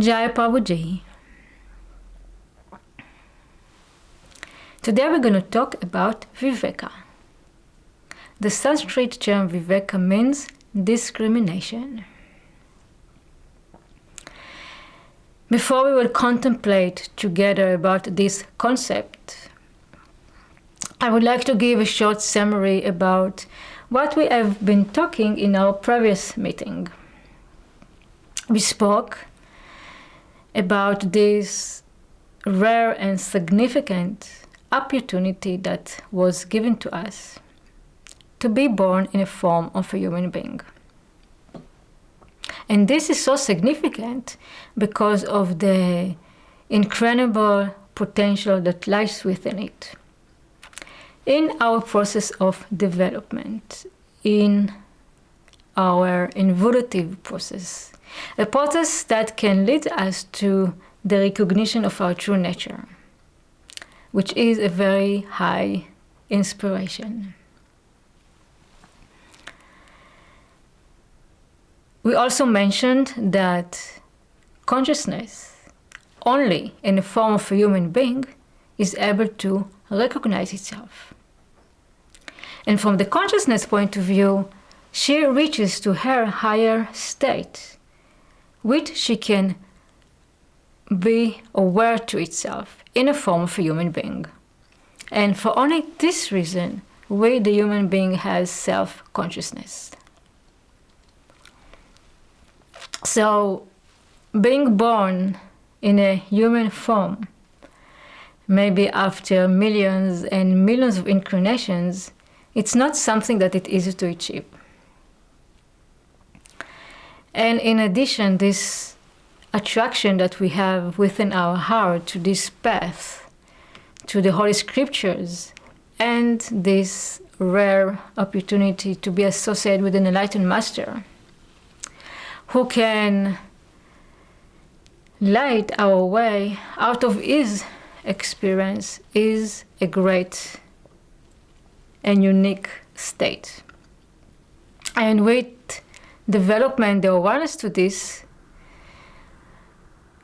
Jai Prabhuji. Today we're going to talk about Viveka. The Sanskrit term Viveka means discrimination. Before we will contemplate together about this concept, I would like to give a short summary about what we have been talking in our previous meeting. We spoke about this rare and significant opportunity that was given to us to be born in a form of a human being. And this is so significant because of the incredible potential that lies within it. In our process of development, in our evolutive process, a process that can lead us to the recognition of our true nature, which is a very high inspiration. We also mentioned that consciousness, only in the form of a human being, is able to recognize itself. And from the consciousness point of view, she reaches to her higher state, which she can be aware to itself in the form of a human being. And for only this reason, we, the human being, has self-consciousness. So, being born in a human form, maybe after millions and millions of incarnations, it's not something that it's easy to achieve. And in addition, this attraction that we have within our heart to this path, to the Holy Scriptures, and this rare opportunity to be associated with an enlightened master who can light our way out of his experience, is a great and unique state. And with development, the awareness to this,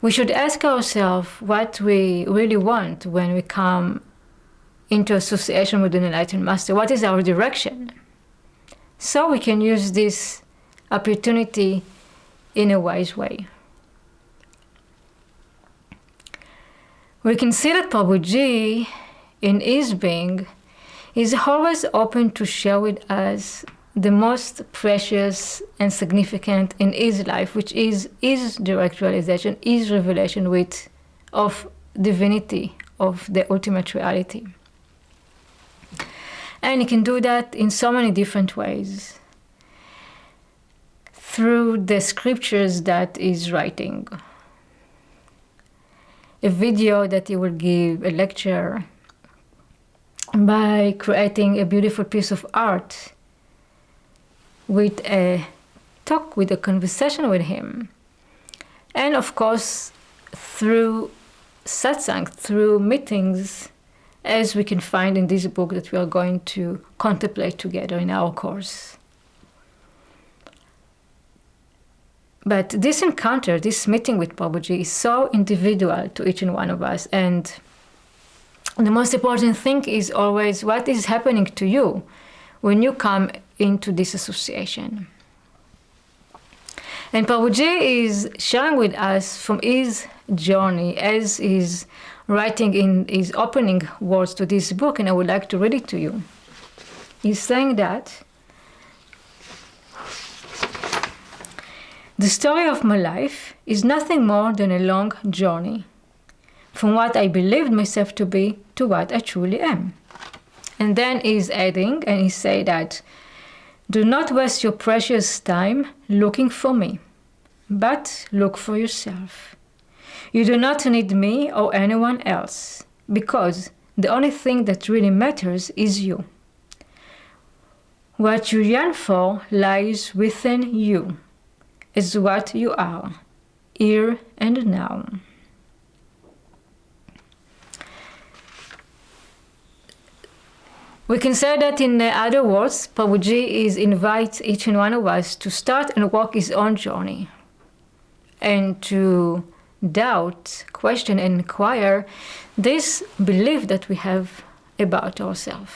we should ask ourselves what we really want when we come into association with an enlightened master. What is our direction? So we can use this opportunity in a wise way. We can see that Prabhuji, in his being, is always open to share with us the most precious and significant in his life, which is his direct realization, his revelation of divinity, of the ultimate reality. And he can do that in so many different ways. Through the scriptures that he's writing, a video that he will give, a lecture, by creating a beautiful piece of art, with a talk, with a conversation with him. And of course, through satsang, through meetings, as we can find in this book that we are going to contemplate together in our course. But this encounter, this meeting with Prabhuji, is so individual to each and one of us. And the most important thing is always what is happening to you when you come into this association. And Prabhuji is sharing with us from his journey as he's writing in his opening words to this book, and I would like to read it to you. He's saying that the story of my life is nothing more than a long journey from what I believed myself to be to what I truly am. And then he's adding, and he say that, do not waste your precious time looking for me, but look for yourself. You do not need me or anyone else, because the only thing that really matters is you. What you yearn for lies within you, is what you are, here and now. We can say that in other words, Prabhuji invites each and one of us to start and walk his own journey and to doubt, question, and inquire this belief that we have about ourselves,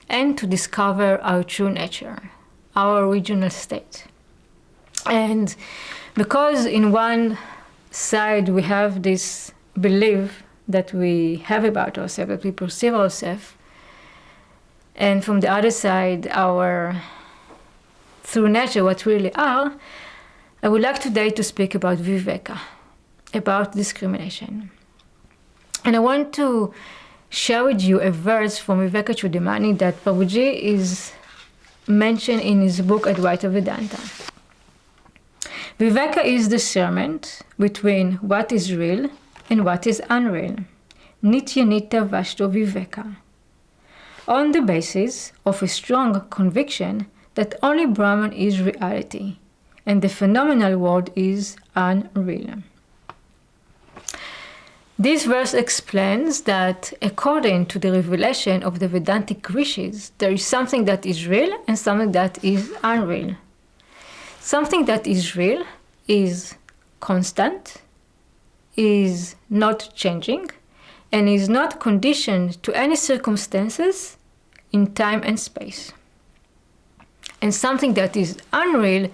and to discover our true nature, our original state. And because in one side we have this belief that we have about ourselves, that we perceive ourselves, and from the other side our through nature what we really are, I would like today to speak about viveka, about discrimination. And I want to share with you a verse from Yogacharya that Prabhuji is mentioned in his book Advaita Vedanta. Viveka is discernment between what is real and what is unreal. Nitya nitya vashto viveka. On the basis of a strong conviction that only Brahman is reality and the phenomenal world is unreal. This verse explains that according to the revelation of the Vedantic rishis, there is something that is real and something that is unreal. Something that is real is constant, is not changing, and is not conditioned to any circumstances in time and space. And something that is unreal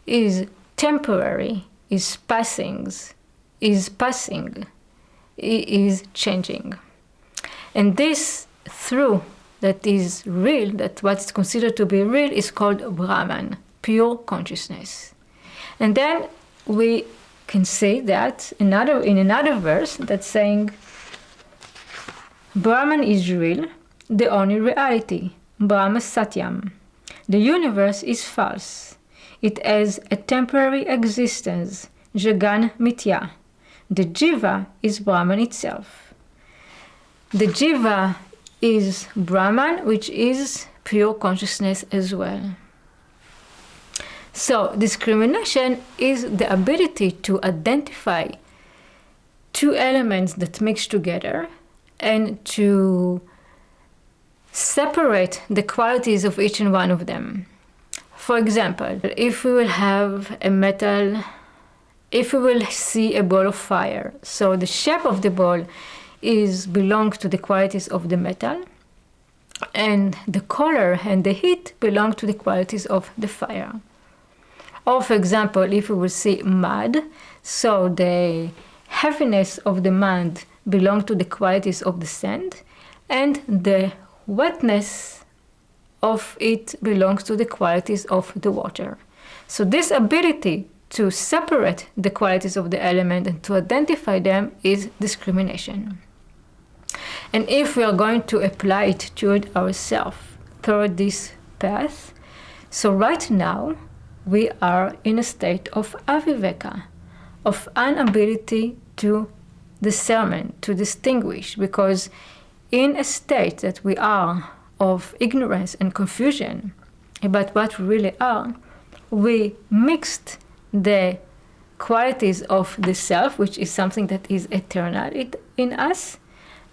is temporary, is passing, is changing. And this through that is real, that what's considered to be real, is called Brahman, pure consciousness. And then we can say that in another verse that's saying Brahman is real, the only reality, Brahma Satyam. The universe is false. It has a temporary existence, Jagan Mithya. The Jiva is Brahman itself. The Jiva is Brahman, which is pure consciousness as well. So discrimination is the ability to identify two elements that mix together and to separate the qualities of each and one of them. For example, if we will have a metal, if we will see a ball of fire, so the shape of the ball belongs to the qualities of the metal, and the color and the heat belong to the qualities of the fire. Or for example, if we will see mud, so the heaviness of the mud belongs to the qualities of the sand, and the wetness of it belongs to the qualities of the water. So this ability to separate the qualities of the element and to identify them is discrimination. And if we are going to apply it toward ourselves toward this path, so right now we are in a state of aviveka, of inability to discern, to distinguish, because in a state that we are of ignorance and confusion about what we really are, we mixed the qualities of the self, which is something that is eternal in us,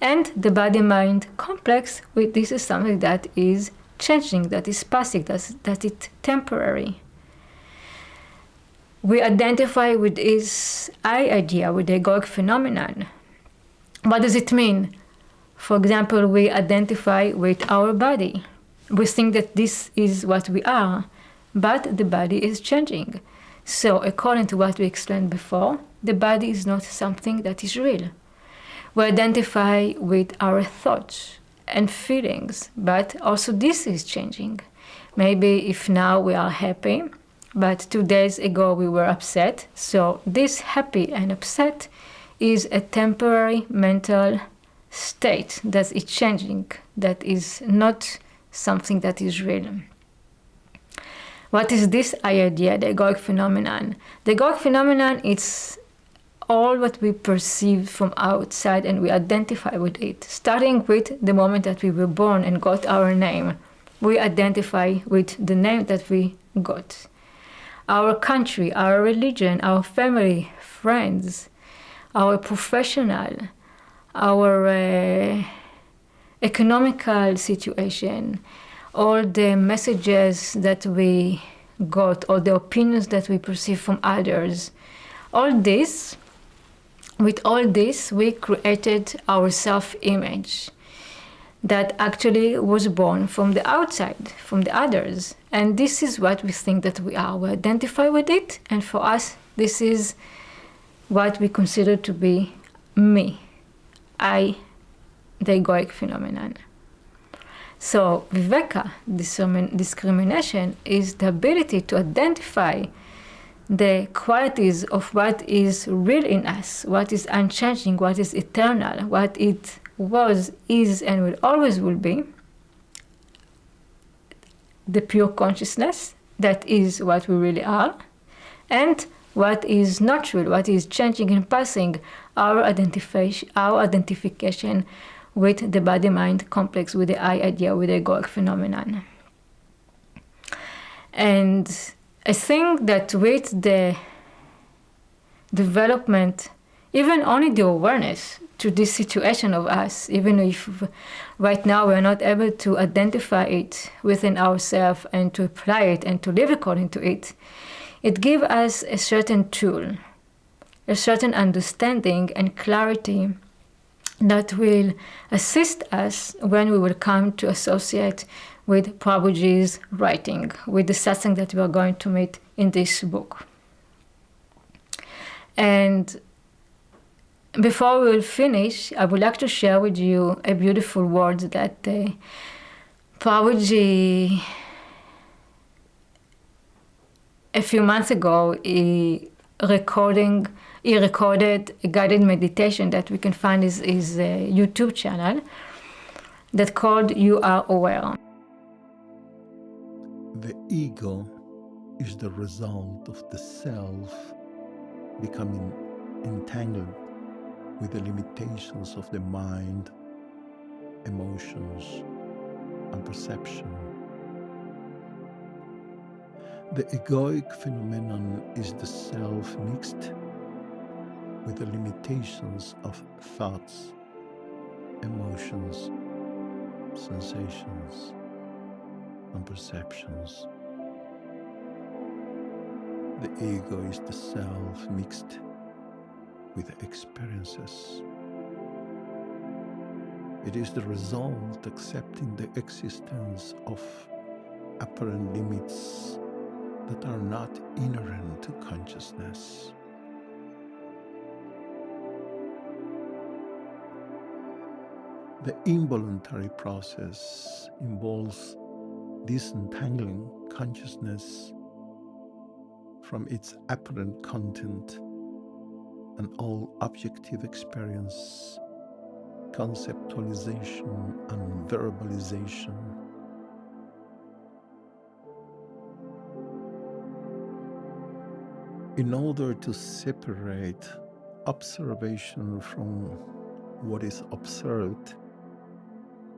and the body-mind complex, which this is something that is changing, that is passing, that is temporary. We identify with this I idea, with the egoic phenomenon. What does it mean? For example, we identify with our body. We think that this is what we are, but the body is changing. So according to what we explained before, the body is not something that is real. We identify with our thoughts and feelings, but also this is changing. Maybe if now we are happy, but 2 days ago we were upset, so this happy and upset is a temporary mental state that is changing, that is not something that is real. What is this idea, the egoic phenomenon? The egoic phenomenon is all what we perceive from outside and we identify with it. Starting with the moment that we were born and got our name, we identify with the name that we got. Our country, our religion, our family, friends, our professional, our economical situation, all the messages that we got, all the opinions that we perceive from others, all this with all this, we created our self-image that actually was born from the outside, from the others. And this is what we think that we are. We identify with it, and for us, this is what we consider to be me, I, the egoic phenomenon. So viveka, discrimination, is the ability to identify the qualities of what is real in us, what is unchanging, what is eternal, what it was, is, and will always will be, the pure consciousness, that is what we really are, and what is not real, what is changing and passing, our identification with the body-mind complex, with the I idea, with the egoic phenomenon. And I think that with the development, even only the awareness to this situation of us, even if right now we're not able to identify it within ourselves and to apply it and to live according to it, it gives us a certain tool, a certain understanding and clarity that will assist us when we will come to associate with Prabhuji's writing, with the satsang that we are going to meet in this book. And before we will finish, I would like to share with you a beautiful word that Prabhuji, a few months ago, he recorded a guided meditation that we can find his YouTube channel that called You Are Aware. The ego is the result of the self becoming entangled with the limitations of the mind, emotions, and perception. The egoic phenomenon is the self mixed with the limitations of thoughts, emotions, sensations, and perceptions. The ego is the self mixed with experiences. It is the result accepting the existence of apparent limits that are not inherent to consciousness. The involuntary process involves disentangling consciousness from its apparent content and all objective experience, conceptualization, and verbalization. In order to separate observation from what is observed,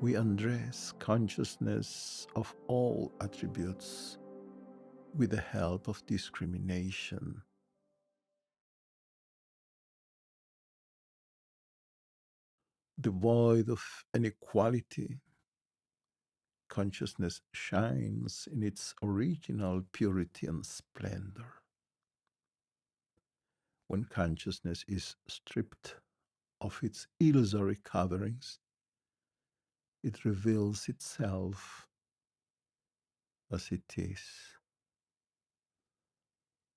we undress consciousness of all attributes with the help of discrimination. Devoid of any quality, consciousness shines in its original purity and splendor. When consciousness is stripped of its illusory coverings, it reveals itself as it is.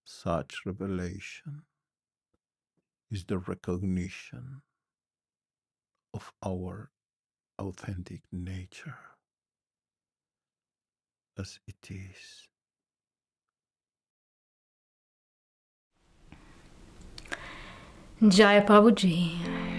Such revelation is the recognition of our authentic nature as it is. Jaya Prabhuji.